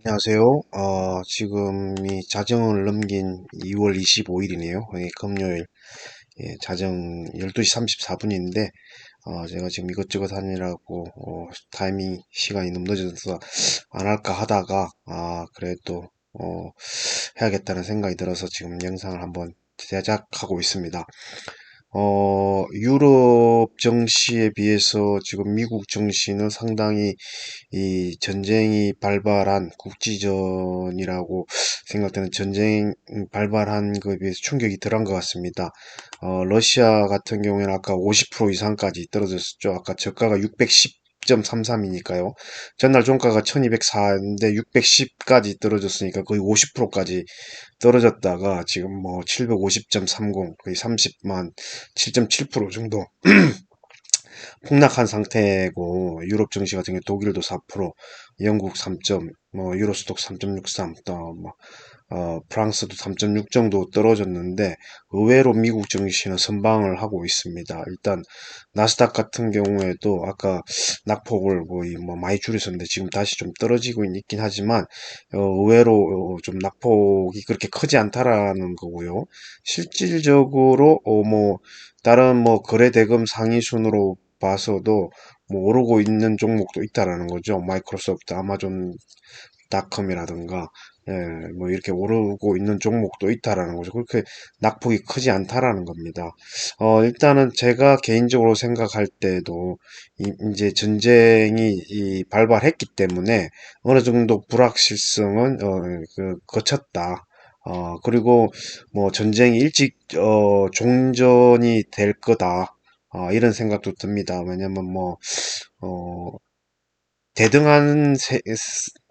안녕하세요. 지금이 자정을 넘긴 2월 25일이네요. 금요일, 자정 12시 34분인데, 제가 지금 이것저것 하느라고, 시간이 너무 늦어서 안 할까 하다가, 그래도, 해야겠다는 생각이 들어서 지금 영상을 한번 제작하고 있습니다. 유럽 정시에 비해서 지금 미국 정시는 상당히 이 전쟁이 발발한 국지전이라고 생각되는 전쟁 발발한 것에 비해서 충격이 덜한 것 같습니다. 러시아 같은 경우에는 아까 50% 이상까지 떨어졌었죠. 아까 저가가 610.33이니까요. 전날 종가가 1204인데 610까지 떨어졌으니까 거의 50%까지 떨어졌다가 지금 뭐 750.30, 거의 30만 7.7% 정도 폭락한 상태고, 유럽 증시 같은 경우 독일도 4%, 영국 3점, 뭐 유로스톡 3.63, 프랑스도 3.6 정도 떨어졌는데 의외로 미국 증시는 선방을 하고 있습니다. 일단 나스닥 같은 경우에도 아까 낙폭을 거의 뭐 많이 줄였었는데 지금 다시 좀 떨어지고 있긴 하지만 의외로 좀 낙폭이 그렇게 크지 않다라는 거고요. 실질적으로 뭐 다른 뭐 거래 대금 상위 순으로 봐서도 뭐 오르고 있는 종목도 있다라는 거죠. 마이크로소프트, 아마존 닷컴이라든가 예, 뭐 이렇게 오르고 있는 종목도 있다라는 거죠. 그렇게 낙폭이 크지 않다라는 겁니다. 일단은 제가 개인적으로 생각할 때도 이제 전쟁이 발발했기 때문에 어느 정도 불확실성은 거쳤다. 그리고 뭐 전쟁이 일찍 종전이 될 거다. 이런 생각도 듭니다. 왜냐면 뭐 어, 대등한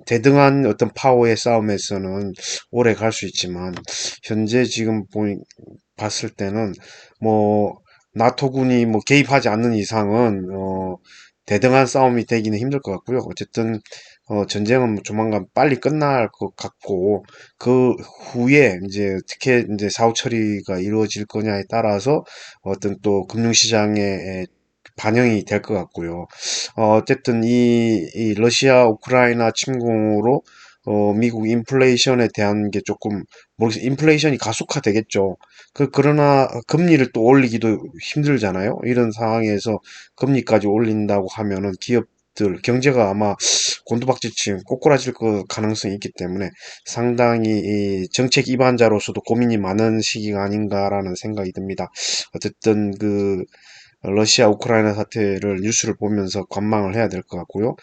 대등한 어떤 파워의 싸움에서는 오래 갈 수 있지만 현재 지금 봤을 때는 뭐 나토군이 뭐 개입하지 않는 이상은 대등한 싸움이 되기는 힘들 것 같고요. 어쨌든 전쟁은 뭐 조만간 빨리 끝날 것 같고 그 후에 이제 어떻게 이제 사후 처리가 이루어질 거냐에 따라서 어떤 또 금융시장에 반영이 될 것 같고요. 어쨌든 이 러시아 우크라이나 침공으로 미국 인플레이션에 대한 게 조금 모르겠어요. 인플레이션이 가속화되겠죠. 그러나 금리를 또 올리기도 힘들잖아요. 이런 상황에서 금리까지 올린다고 하면은 기업들 경제가 아마 곤두박질치고 꼬꾸라질 그 가능성이 있기 때문에 상당히 이 정책 입안자로서도 고민이 많은 시기가 아닌가라는 생각이 듭니다. 어쨌든 그 러시아 우크라이나 사태를 뉴스를 보면서 관망을 해야 될 것 같고요.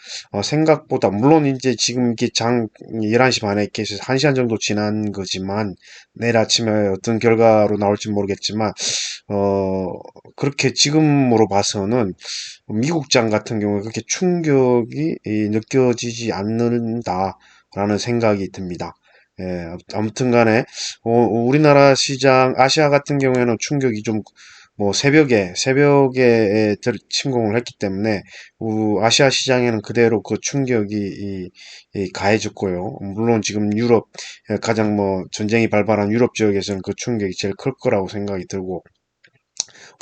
생각보다 물론 이제 지금 이게 장 11시 반에 이렇게 1시간 정도 지난 거지만 내일 아침에 어떤 결과로 나올지 모르겠지만 어 그렇게 지금으로 봐서는 미국장 같은 경우에 그렇게 충격이 느껴지지 않는다라는 생각이 듭니다. 예, 아무튼 간에 우리나라 시장 아시아 같은 경우에는 충격이 좀 뭐 새벽에 침공을 했기 때문에 아시아 시장에는 그대로 그 충격이 가해졌고요. 물론 지금 유럽 가장 뭐 전쟁이 발발한 유럽 지역에서는 그 충격이 제일 클 거라고 생각이 들고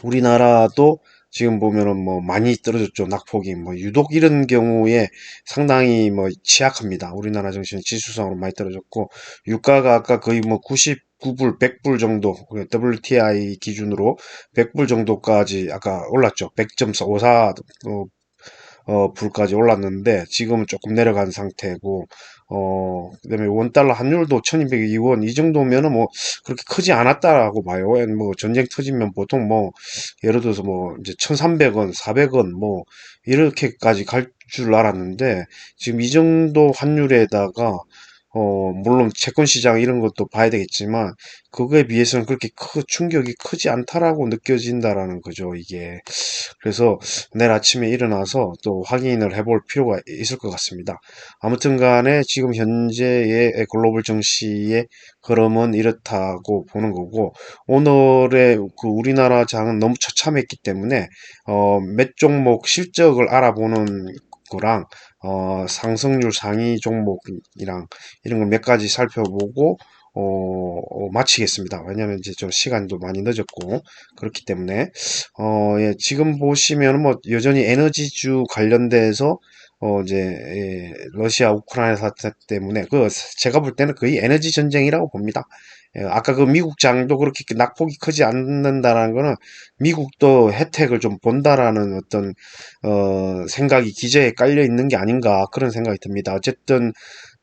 우리나라도 지금 보면은 뭐 많이 떨어졌죠. 낙폭이 뭐 유독 이런 경우에 상당히 뭐 취약합니다. 우리나라 정신은 지수상으로 많이 떨어졌고 유가가 아까 거의 뭐 99불, 100불 정도 WTI 기준으로 100불 정도까지 아까 올랐죠. 100.54 불까지 올랐는데 지금은 조금 내려간 상태고 그다음에 원달러 환율도 1202원 이 정도면은 뭐 그렇게 크지 않았다라고 봐요. 뭐 전쟁 터지면 보통 뭐 예를 들어서 뭐 이제 1300원, 400원 뭐 이렇게까지 갈 줄 알았는데 지금 이 정도 환율에다가 물론 채권 시장 이런 것도 봐야 되겠지만 그거에 비해서는 그렇게 충격이 크지 않다라고 느껴진다라는 거죠, 이게. 그래서 내일 아침에 일어나서 또 확인을 해볼 필요가 있을 것 같습니다. 아무튼 간에 지금 현재의 글로벌 증시의 흐름은 이렇다고 보는 거고, 오늘의 그 우리나라 장은 너무 처참했기 때문에, 몇 종목 실적을 알아보는 거랑, 상승률 상위 종목이랑 이런 걸 몇 가지 살펴보고, 마치겠습니다. 왜냐면 이제 좀 시간도 많이 늦었고, 그렇기 때문에. 예, 지금 보시면 뭐 여전히 에너지주 관련돼서 이제 러시아 우크라이나 사태 때문에 그 제가 볼 때는 거의 에너지 전쟁이라고 봅니다. 아까 그 미국장도 그렇게 낙폭이 크지 않는다라는 거는 미국도 혜택을 좀 본다라는 어떤 생각이 기저에 깔려 있는 게 아닌가 그런 생각이 듭니다. 어쨌든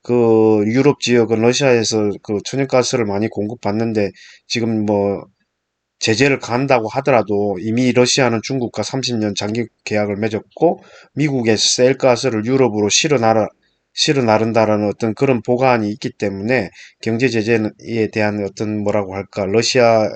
그 유럽 지역은 러시아에서 그 천연가스를 많이 공급받는데 지금 뭐 제재를 가한다고 하더라도 이미 러시아는 중국과 30년 장기 계약을 맺었고 미국의 셀가스를 유럽으로 실어 나른다라는 어떤 그런 보관이 있기 때문에 경제 제재에 대한 어떤 뭐라고 할까 러시아가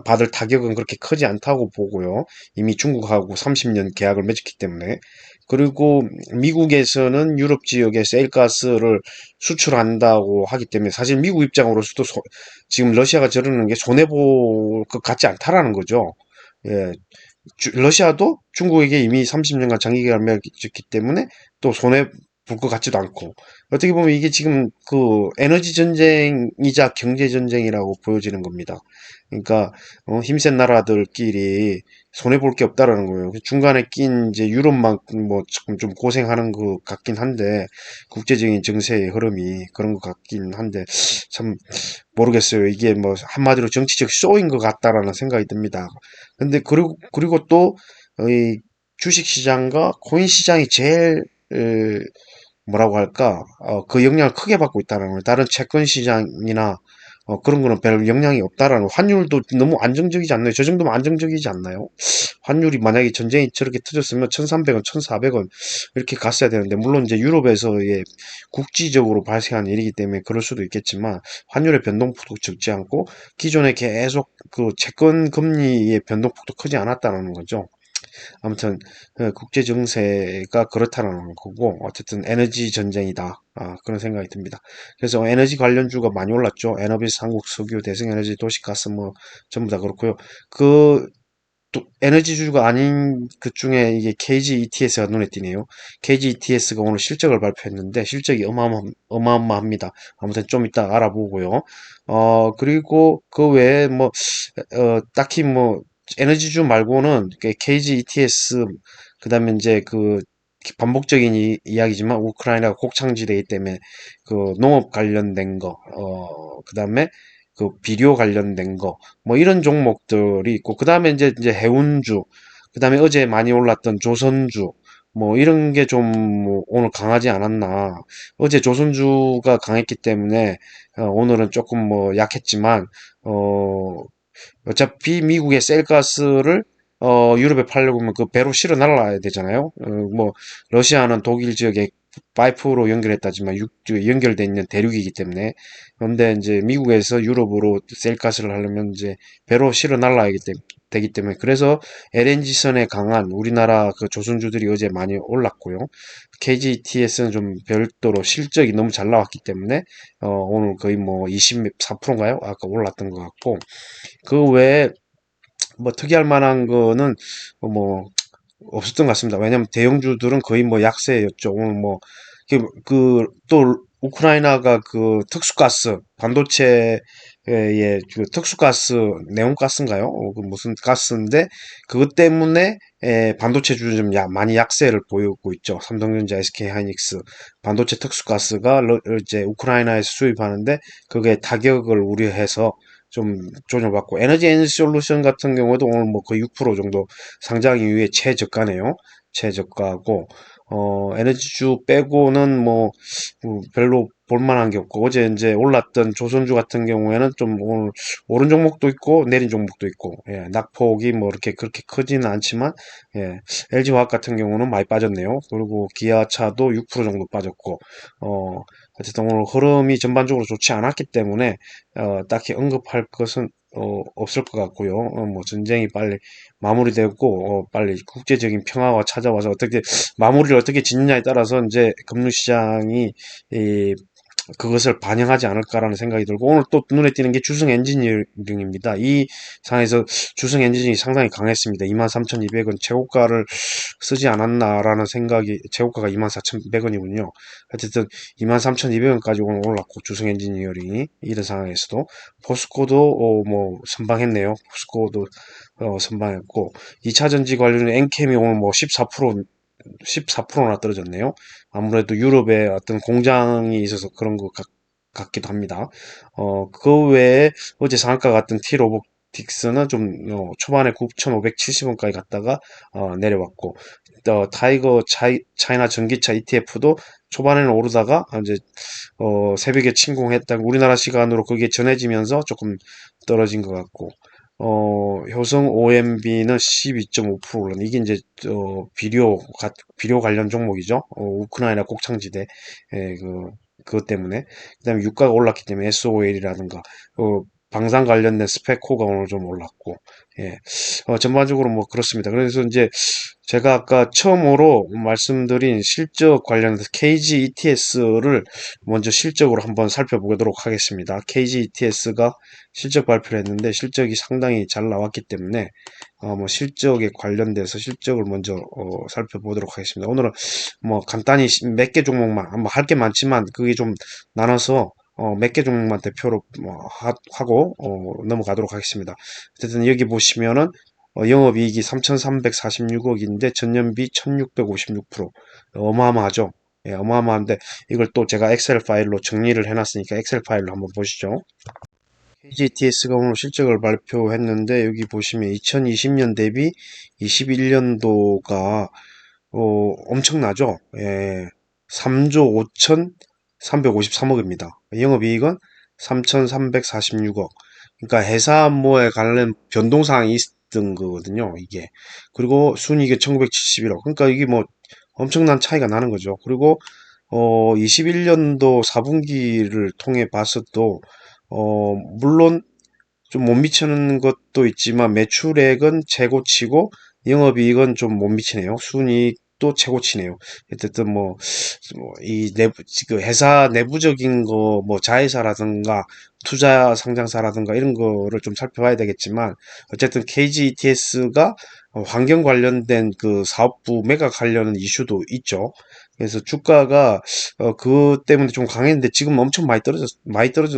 받을 타격은 그렇게 크지 않다고 보고요. 이미 중국하고 30년 계약을 맺었기 때문에 그리고 미국에서는 유럽 지역에 셀가스를 수출한다고 하기 때문에 사실 미국 입장으로서도 지금 러시아가 저러는 게 손해볼 것 같지 않다라는 거죠. 예, 러시아도 중국에게 이미 30년간 장기 계약을 맺었기 때문에 또 손해 볼 것 같지도 않고 어떻게 보면 이게 지금 그 에너지 전쟁이자 경제 전쟁이라고 보여지는 겁니다. 그러니까 힘센 나라들끼리 손해 볼 게 없다라는 거예요. 중간에 낀 이제 유럽만 뭐 조금 좀 고생하는 것 같긴 한데 국제적인 정세의 흐름이 그런 것 같긴 한데 참 모르겠어요. 이게 뭐 한마디로 정치적 쇼인 것 같다라는 생각이 듭니다. 근데 그리고 또 이 주식 시장과 코인 시장이 제일 뭐라고 할까 그 영향을 크게 받고 있다는 거예요. 다른 채권 시장이나 그런 거는 별 영향이 없다라는 환율도 너무 안정적이지 않나요? 저 정도면 안정적이지 않나요? 환율이 만약에 전쟁이 저렇게 터졌으면 1,300원, 1,400원 이렇게 갔어야 되는데 물론 이제 유럽에서의 국지적으로 발생한 일이기 때문에 그럴 수도 있겠지만 환율의 변동폭도 적지 않고 기존에 계속 그 채권 금리의 변동폭도 크지 않았다는 거죠. 아무튼 국제 정세가 그렇다는 거고 어쨌든 에너지 전쟁이다. 그런 생각이 듭니다. 그래서 에너지 관련주가 많이 올랐죠. 에너비스, 한국 석유, 대성에너지, 도시가스 뭐 전부 다 그렇고요. 그 또 에너지주가 아닌 그 중에 이게 KG ETS가 눈에 띄네요. KG ETS가 오늘 실적을 발표했는데 실적이 어마어마합니다. 아무튼 좀 이따 알아보고요. 그리고 그 외에 뭐 딱히 뭐 에너지주 말고는 KG ETS 그다음에 이제 그 반복적인 이야기지만 우크라이나가 곡창지대이기 때문에 그 농업 관련된 거, 그다음에 그 비료 관련된 거, 뭐 이런 종목들이 있고, 그 다음에 이제 해운주, 그 다음에 어제 많이 올랐던 조선주, 뭐 이런 게 좀 오늘 강하지 않았나. 어제 조선주가 강했기 때문에 오늘은 조금 뭐 약했지만, 어차피 미국의 셀가스를 유럽에 팔려고 하면 그 배로 실어 날라야 되잖아요. 뭐 러시아는 독일 지역에 파이프로 연결했다지만 연결돼 있는 대륙이기 때문에 그런데 이제 미국에서 유럽으로 셀가스를 하려면 이제 배로 실어 날라야 되기 때문에 그래서 LNG선에 강한 우리나라 그 조선주들이 어제 많이 올랐고요. KGTS는 좀 별도로 실적이 너무 잘 나왔기 때문에 오늘 거의 뭐 24%인가요? 아까 올랐던 것 같고 그 외에 뭐 특이할 만한 거는 뭐 없었던 것 같습니다. 왜냐면 대형주들은 거의 뭐 약세였죠. 오늘 뭐 또 우크라이나가 그 특수가스 반도체의 그 특수가스 네온가스인가요? 그 무슨 가스인데 그것 때문에 반도체주는 좀 많이 약세를 보이고 있죠. 삼성전자, SK하이닉스 반도체 특수가스가 이제 우크라이나에서 수입하는데 그게 타격을 우려해서 좀 조정받고 에너지 솔루션 같은 경우도 오늘 뭐 거의 6% 정도 상장 이후에 최저가네요. 최저가고 에너지주 빼고는 뭐 별로 볼만한 게 없고 어제 이제 올랐던 조선주 같은 경우에는 좀 오늘 오른 종목도 있고 내린 종목도 있고 예, 낙폭이 뭐 이렇게 그렇게 크지는 않지만 예, LG화학 같은 경우는 많이 빠졌네요. 그리고 기아차도 6% 정도 빠졌고 어쨌든 오늘 흐름이 전반적으로 좋지 않았기 때문에 딱히 언급할 것은 없을 것 같고요. 뭐 전쟁이 빨리 마무리되고 빨리 국제적인 평화가 찾아와서 어떻게 마무리를 어떻게 짓느냐에 따라서 이제 금융시장이 이 그것을 반영하지 않을까라는 생각이 들고 오늘 또 눈에 띄는 게 주승 엔지니어링입니다. 이 상에서 주승 엔지니어링이 상당히 강했습니다. 23,200원 최고가를 쓰지 않았나라는 생각이 최고가가 24,100원이군요. 어쨌든 23,200원까지 오늘 올랐고 주승 엔지니어링이 이런 상황에서도 포스코도 뭐 선방했네요. 포스코도 선방했고 2차전지 관련 엔캠이 오늘 뭐 14%나 떨어졌네요. 아무래도 유럽에 어떤 공장이 있어서 그런 것 같기도 합니다. 그 외에 어제 상한가 같은 T로보틱스는 좀 초반에 9,570원까지 갔다가 내려왔고, 타이거 차이나 전기차 ETF도 초반에는 오르다가 이제 새벽에 침공했다. 우리나라 시간으로 그게 전해지면서 조금 떨어진 것 같고, 효성 OMB는 12.5% 올랐네. 이게 이제 비료 관련 종목이죠. 우크라이나 곡창지대 그것 때문에. 그다음에 유가가 올랐기 때문에 SOL이라든가 방산 관련된 스펙코가 오늘 좀 올랐고, 예. 전반적으로 뭐 그렇습니다. 그래서 이제 제가 아까 처음으로 말씀드린 실적 관련해서 KG ETS를 먼저 실적으로 한번 살펴보도록 하겠습니다. KG ETS가 실적 발표를 했는데 실적이 상당히 잘 나왔기 때문에 뭐 실적에 관련돼서 실적을 먼저 살펴보도록 하겠습니다. 오늘은 뭐 간단히 몇 개 종목만 뭐 할 게 많지만 그게 좀 나눠서 몇 개 종목만 대표로 하고 넘어가도록 하겠습니다. 어쨌든 여기 보시면은 영업이익이 3,346억인데 전년비 1,656% 어마어마하죠. 예, 어마어마한데 이걸 또 제가 엑셀 파일로 정리를 해놨으니까 엑셀 파일로 한번 보시죠. KGTS가 오늘 실적을 발표했는데 여기 보시면 2020년 대비 21년도가 엄청나죠. 예, 3조 5,353억입니다. 영업이익은 3,346억. 그러니까 회사모에 관련 변동사항이 있었던 거거든요, 이게. 그리고 순이익이 1,971억. 그러니까 이게 뭐 엄청난 차이가 나는 거죠. 그리고 21년도 4분기를 통해 봤어도 물론 좀 못 미치는 것도 있지만 매출액은 최고치고 영업이익은 좀 못 미치네요. 순이익도 최고치네요. 어쨌든 이 내부 그 회사 내부적인 거 뭐 자회사라든가 투자 상장사라든가 이런 거를 좀 살펴봐야 되겠지만 어쨌든 KGETS가 환경 관련된 그 사업부 매각하려는 이슈도 있죠. 그래서 주가가 그 때문에 좀 강했는데 지금 엄청 많이 떨어졌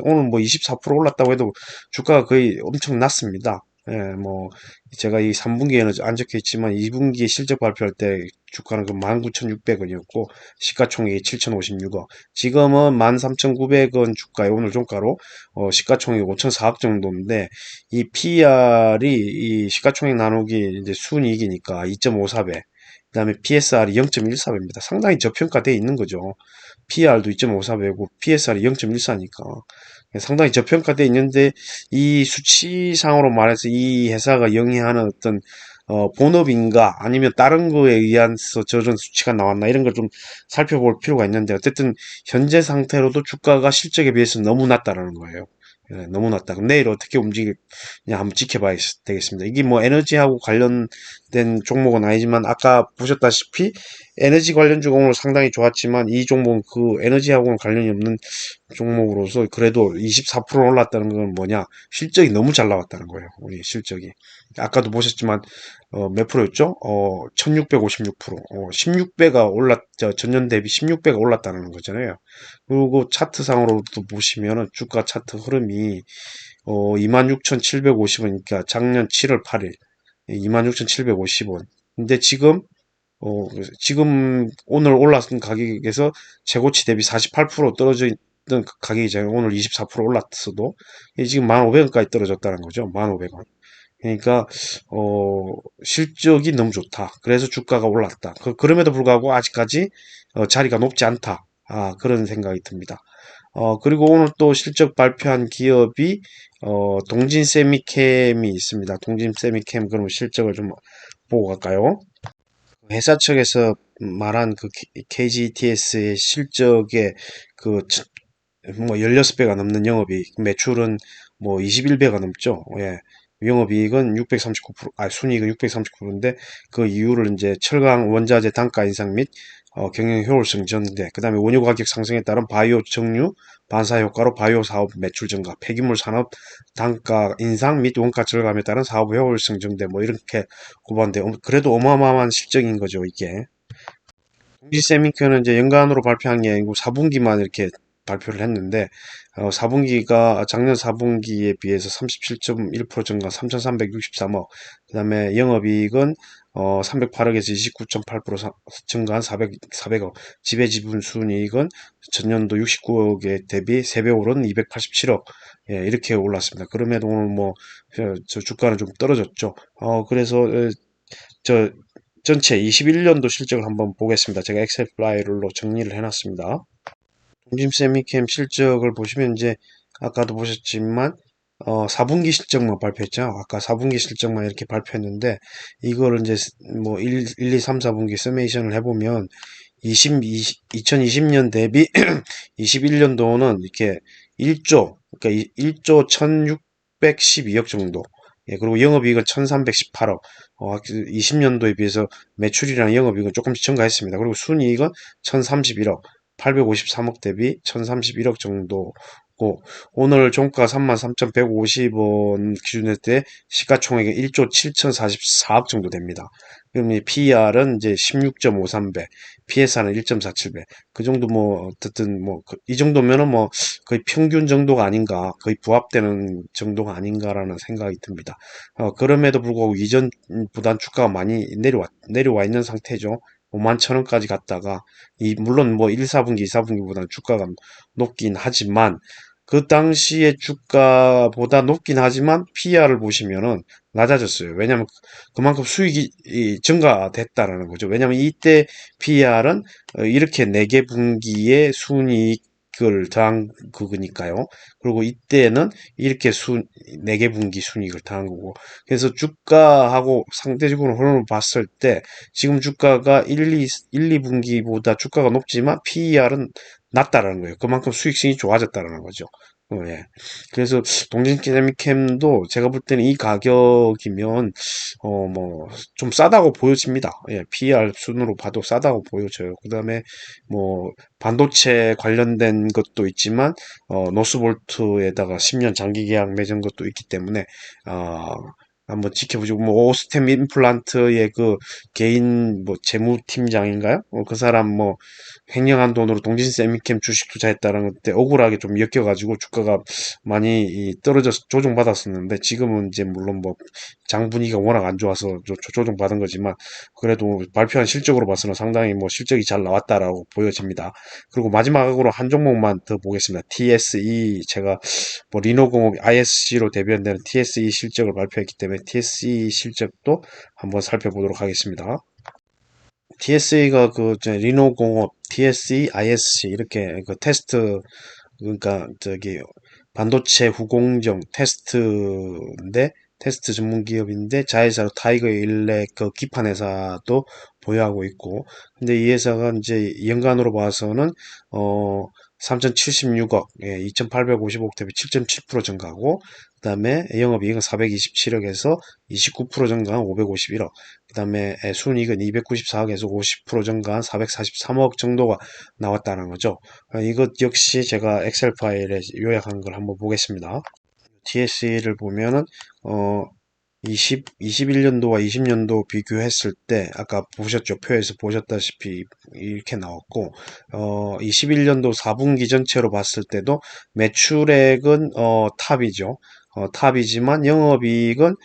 오늘 뭐 24% 올랐다고 해도 주가가 거의 엄청 낮습니다. 예, 뭐 제가 이 3분기에는 안 적혀 있지만 2분기 실적 발표할 때 주가는 그 19,600원이었고 시가총액이 7,056억. 지금은 13,900원 주가에 오늘 종가로 시가총액 5,004억 정도인데 이 PR이 이 시가총액 나누기 이제 순이익이니까 2.54배. 그다음에 PSR이 0.14배입니다. 상당히 저평가되어 있는 거죠. PR도 2.54배고 PSR이 0.14니까 상당히 저평가되어 있는데 이 수치상으로 말해서 이 회사가 영위하는 어떤 본업인가 아니면 다른 거에 의해서 저런 수치가 나왔나 이런 걸 좀 살펴볼 필요가 있는데 어쨌든 현재 상태로도 주가가 실적에 비해서 너무 낮다라는 거예요. 예, 너무 낮다. 그럼 내일 어떻게 움직이냐 한번 지켜봐야 되겠습니다. 이게 뭐 에너지하고 관련된 종목은 아니지만 아까 보셨다시피 에너지 관련주가 오늘 상당히 좋았지만 이 종목은 그 에너지하고는 관련이 없는 종목으로서 그래도 24% 올랐다는 건 뭐냐? 실적이 너무 잘 나왔다는 거예요. 우리 실적이. 아까도 보셨지만 몇 프로였죠? 1656%. 16배가 전년 대비 16배가 올랐다는 거잖아요. 그리고 차트상으로도 보시면은 주가 차트 흐름이 26,750원이니까 작년 7월 8일 26,750원. 근데 지금 오늘 올랐은 가격에서 최고치 대비 48% 떨어져 있던 가격이잖아요. 오늘 24% 올랐어도 지금 1,500원까지 떨어졌다는 거죠. 1,500원. 그러니까 실적이 너무 좋다. 그래서 주가가 올랐다. 그럼에도 불구하고 아직까지 자리가 높지 않다. 그런 생각이 듭니다. 그리고 오늘 또 실적 발표한 기업이 동진세미캠이 있습니다. 동진세미캠 그럼 실적을 좀 보고 갈까요? 회사 측에서 말한 그 KGTS의 실적의 그 뭐 16배가 넘는 영업이익, 매출은 뭐 21배가 넘죠. 예. 영업이익은 639%, 순이익은 639%인데 그 이유를 이제 철강 원자재 단가 인상 및 경영 효율성 전개, 그 다음에 원유 가격 상승에 따른 바이오 정류 반사 효과로 바이오 사업 매출 증가, 폐기물 산업 단가 인상 및 원가 절감에 따른 사업 효율성 증대 뭐 이렇게 고봤는데 그래도 어마어마한 실적인 거죠 이게. 동지세미큐는 이제 연간으로 발표한 게 아니고 4분기만 이렇게 발표를 했는데 4분기가 작년 4분기에 비해서 37.1% 증가 3,363억. 그다음에 영업이익은 308억에서 29.8% 증가한 400억. 지배지분 순이익은 전년도 69억에 대비 3배 오른 287억. 예, 이렇게 올랐습니다. 그럼에도 오늘 뭐 저 주가는 좀 떨어졌죠. 그래서 저 전체 21년도 실적을 한번 보겠습니다. 제가 엑셀 파일로 정리를 해놨습니다. 동심세미캠 실적을 보시면 이제 아까도 보셨지만 4분기 실적만 발표했죠. 아까 4분기 실적만 이렇게 발표했는데 이거를 이제 뭐 2, 3, 4분기 서메이션을 해보면 2020년 대비 21년도는 이렇게 1조, 그러니까 1조 1612억 정도. 예, 그리고 영업이익은 1318억. 20년도에 비해서 매출이랑 영업이익은 조금씩 증가했습니다. 그리고 순이익은 1031억. 853억 대비 1031억 정도고 오늘 종가 33,150원 기준일 때 시가총액이 1조 7,044억 정도 됩니다. 그럼 이 PER은 이제 16.53배, PSR은 1.47배. 그 정도 뭐 어쨌든 뭐 이 정도면은 뭐 거의 평균 정도가 아닌가, 거의 부합되는 정도가 아닌가라는 생각이 듭니다. 그럼에도 불구하고 이전보단 주가가 많이 내려와 있는 상태죠. 5만 천 원까지 갔다가 물론 뭐 1, 4분기, 2, 4분기보다는 주가가 높긴 하지만 그 당시의 주가보다 높긴 하지만 PER을 보시면은 낮아졌어요. 왜냐하면 그만큼 수익이 증가됐다라는 거죠. 왜냐하면 이때 PER은 이렇게 4개 분기의 순이익을 더한 그거니까요. 그리고 이때는 이렇게 4개 분기 순이익을 더한 거고. 그래서 주가하고 상대적으로 흐름을 봤을 때 지금 주가가 2분기보다 주가가 높지만 PER은 낮다라는 거예요. 그만큼 수익성이 좋아졌다라는 거죠. 예. 그래서 동진케미캠도 제가 볼 때는 이 가격이면 뭐 좀 싸다고 보여집니다. 예, PER 순으로 봐도 싸다고 보여져요. 그다음에 뭐 반도체 관련된 것도 있지만 노스볼트에다가 10년 장기 계약 맺은 것도 있기 때문에 어, 한번 지켜보시고 뭐 오스템 임플란트의 그 개인 뭐 재무팀장인가요? 그 사람 뭐 횡령한 돈으로 동진세미캠 주식 투자했다는 것때 억울하게 좀 엮여가지고 주가가 많이 떨어져서 조정받았었는데 지금은 이제 물론 뭐 장 분위기가 워낙 안 좋아서 조정받은 거지만 그래도 발표한 실적으로 봐서는 상당히 뭐 실적이 잘 나왔다라고 보여집니다. 그리고 마지막으로 한 종목만 더 보겠습니다. TSE 제가 뭐 리노공업 ISC로 대변되는 TSE 실적을 발표했기 때문에 TSE 실적도 한번 살펴보도록 하겠습니다. TSE가 그 리노공업, TSE, ISC 이렇게 그 테스트 그러니까 저기 반도체 후공정 테스트인데 테스트 전문 기업인데 자회사로 타이거 일렉 그 기판 회사도 보유하고 있고 근데 이 회사가 이제 연간으로 봐서는 3,076억, 예, 2,855억 대비 7.7% 증가하고 그다음에 영업이익은 427억에서 29% 증가한 551억 그다음에 순이익은 294억에서 50% 증가한 443억 정도가 나왔다는 거죠. 이것 역시 제가 엑셀 파일에 요약한 걸 한번 보겠습니다. TSE를 보면은 어 21년도와 20년도 비교했을 때 아까 보셨죠? 표에서 보셨다시피 이렇게 나왔고 21년도 4분기 전체로 봤을 때도 매출액은 탑이죠. 탑이지만 영업이익은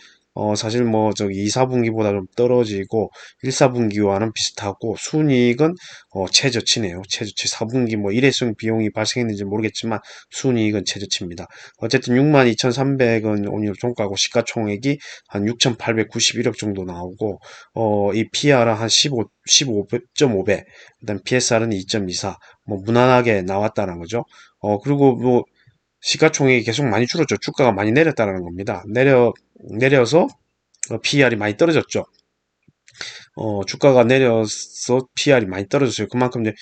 사실 뭐 저기 2, 4분기보다 좀 떨어지고 1, 4분기와는 비슷하고 순이익은 최저치네요. 최저치 4분기 뭐 일회성 비용이 발생했는지 모르겠지만 순이익은 최저치입니다. 어쨌든 62,300원 오늘 종가고 시가총액이 한 6,891억 정도 나오고 이 PR은 한 15.5배 그다음 PSR은 2.24 뭐 무난하게 나왔다는 거죠. 그리고 뭐 시가총액이 계속 많이 줄었죠. 주가가 많이 내렸다는 겁니다. 내려서 PER이 많이 떨어졌죠. 주가가 내려서 PER이 많이 떨어졌어요. 그만큼 이제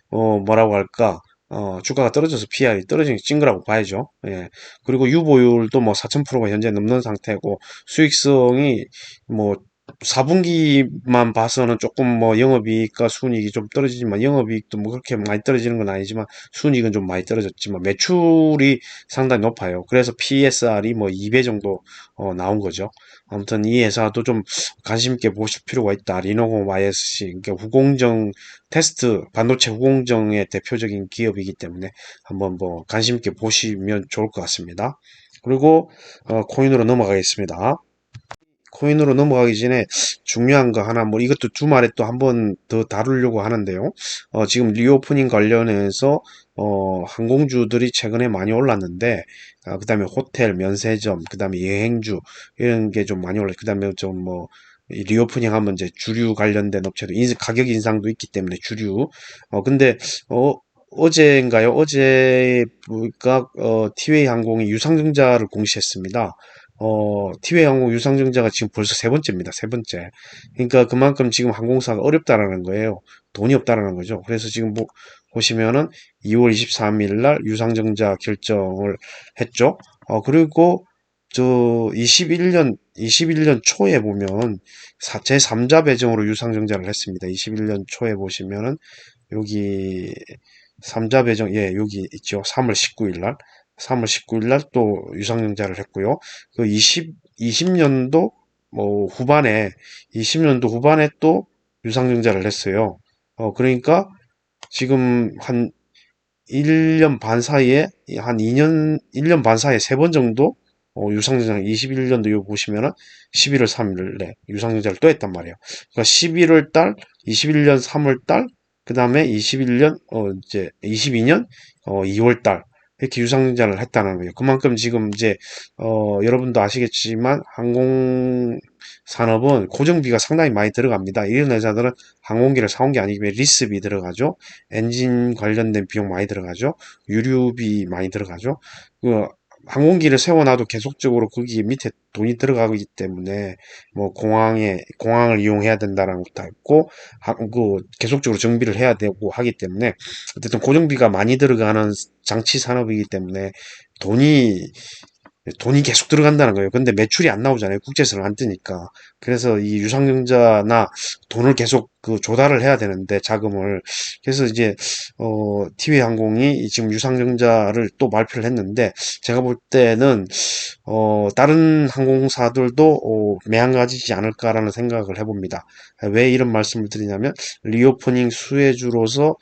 뭐라고 할까? 주가가 떨어져서 PER이 떨어진 게 찐 거라고 봐야죠. 예. 그리고 유보율도 뭐 4,000%가 현재 넘는 상태고 수익성이 뭐 4분기만 봐서는 조금 뭐 영업이익과 순이익이 좀 떨어지지만 영업이익도 뭐 그렇게 많이 떨어지는 건 아니지만 순이익은 좀 많이 떨어졌지만 매출이 상당히 높아요. 그래서 PSR이 뭐 2배 정도 나온 거죠. 아무튼 이 회사도 좀 관심 있게 보실 필요가 있다. 리노공 YSC 그러니까 후공정 테스트 반도체 후공정의 대표적인 기업이기 때문에 한번 뭐 관심 있게 보시면 좋을 것 같습니다. 그리고 코인으로 넘어가겠습니다. 코인으로 넘어가기 전에 중요한 거 하나, 뭐 이것도 주말에 또 한번 더 다루려고 하는데요. 지금 리오프닝 관련해서 항공주들이 최근에 많이 올랐는데, 그다음에 호텔, 면세점, 그다음에 여행주 이런 게 좀 많이 올랐. 그다음에 좀 뭐 리오프닝 하면 이제 주류 관련된 업체도 가격 인상도 있기 때문에 주류. 근데 어제인가요? 어제 보니까 티웨이 항공이 유상증자를 공시했습니다. 티웨이 항공 유상증자가 지금 벌써 세 번째입니다. 세 번째. 그러니까 그만큼 지금 항공사가 어렵다라는 거예요. 돈이 없다라는 거죠. 그래서 지금 보시면은 2월 23일 날 유상증자 결정을 했죠. 그리고 저 21년 초에 보면 제3자 배정으로 유상증자를 했습니다. 21년 초에 보시면은 여기 3자 배정, 예, 여기 있죠. 3월 19일 날. 3월 19일 날 또 유상증자를 했고요. 그 20년도 뭐 후반에, 20년도 후반에 또 유상증자를 했어요. 그러니까 지금 한 1년 반 사이에, 한 2년, 1년 반 사이에 세 번 정도 유상증자 21년도 여기 보시면은 11월 3일에 유상증자를 또 했단 말이에요. 그러니까 11월 달, 21년 3월 달, 그 다음에 21년, 이제 22년 2월 달 이렇게 유상증자를 했다는 거예요. 그만큼 지금 이제 여러분도 아시겠지만 항공 산업은 고정비가 상당히 많이 들어갑니다. 이런 회사들은 항공기를 사온 게 아니기 때문에 리스비 들어가죠. 엔진 관련된 비용 많이 들어가죠. 유류비 많이 들어가죠. 그 항공기를 세워놔도 계속적으로 거기 밑에 돈이 들어가기 때문에 뭐 공항을 이용해야 된다는 것도 있고 그 계속적으로 정비를 해야 되고 하기 때문에 어쨌든 고정비가 많이 들어가는 장치 산업이기 때문에 돈이 돈이 계속 들어간다는 거예요. 근데 매출이 안 나오잖아요. 국제선을 안 뜨니까. 그래서 이 유상증자나 돈을 계속 그 조달을 해야 되는데 자금을. 그래서 이제 티웨이 항공이 지금 유상증자를 또 발표를 했는데 제가 볼 때는 다른 항공사들도 매한가지지 않을까라는 생각을 해봅니다. 왜 이런 말씀을 드리냐면 리오프닝 수혜주로서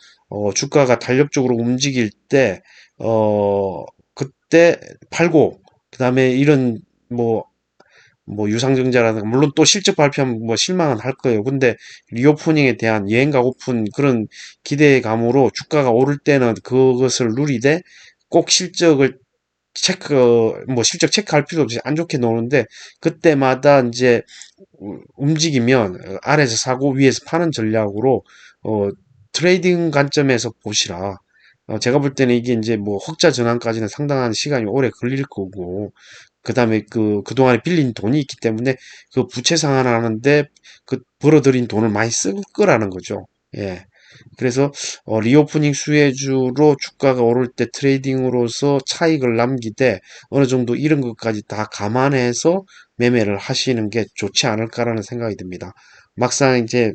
주가가 탄력적으로 움직일 때 그때 팔고 그다음에 이런 뭐 유상증자라든가 물론 또 실적 발표하면 뭐 실망은 할 거예요. 근데 리오프닝에 대한 여행 가고픈 그런 기대감으로 주가가 오를 때는 그것을 누리되 꼭 실적을 실적 체크할 필요 없이 안 좋게 노는데 그때마다 이제 움직이면 아래에서 사고 위에서 파는 전략으로 어, 트레이딩 관점에서 보시라. 제가 볼 때는 이게 이제 뭐 흑자 전환까지는 상당한 시간이 오래 걸릴 거고, 그 다음에 그동안에 빌린 돈이 있기 때문에 그 부채 상환하는데 그 벌어들인 돈을 많이 쓸 거라는 거죠. 예. 그래서 리오프닝 수혜주로 주가가 오를 때 트레이딩으로서 차익을 남기되 어느 정도 이런 것까지 다 감안해서 매매를 하시는 게 좋지 않을까라는 생각이 듭니다. 막상 이제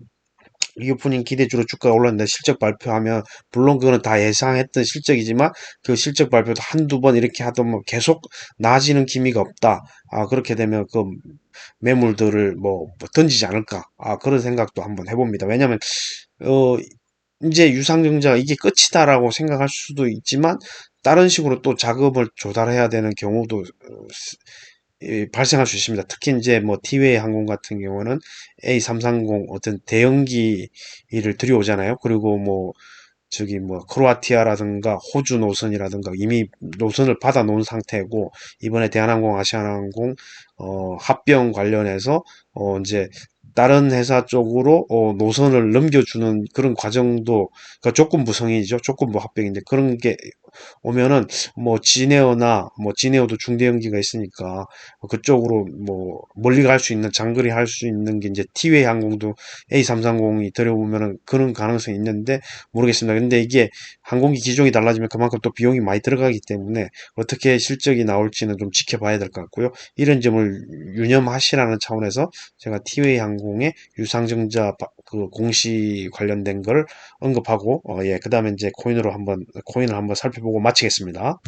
리오프닝 기대주로 주가가 올랐는데 실적 발표하면 물론 그거는 다 예상했던 실적이지만 그 실적 발표도 한두 번 이렇게 하던 뭐 계속 나아지는 기미가 없다. 그렇게 되면 그 매물들을 뭐 던지지 않을까. 그런 생각도 한번 해봅니다. 왜냐면 어 이제 유상증자 이게 끝이다라고 생각할 수도 있지만 다른 식으로 또 자금을 조달해야 되는 경우도 발생할 수 있습니다. 특히 이제 뭐 티웨이 항공 같은 경우는 A330 어떤 대형기를 들여오잖아요. 그리고 뭐 저기 뭐 크로아티아라든가 호주 노선이라든가 이미 노선을 받아 놓은 상태고 이번에 대한항공 아시아나항공 합병 관련해서 이제 다른 회사 쪽으로 노선을 넘겨주는 그런 과정도 그러니까 조건부성이죠. 조건부 합병인데 그런 게 오면은 뭐 지네어도 중대형기가 있으니까 그쪽으로 뭐 멀리 갈 수 있는 장거리 할 수 있는 게 이제 티웨이 항공도 A330이 들여오면은 그런 가능성이 있는데 모르겠습니다. 근데 이게 항공기 기종이 달라지면 그만큼 또 비용이 많이 들어가기 때문에 어떻게 실적이 나올지는 좀 지켜봐야 될 것 같고요. 이런 점을 유념하시라는 차원에서 제가 티웨이 항공 항공의 유상증자 그 공시 관련된 걸 언급하고 예, 그다음에 이제 코인을 한번 살펴보고 마치겠습니다.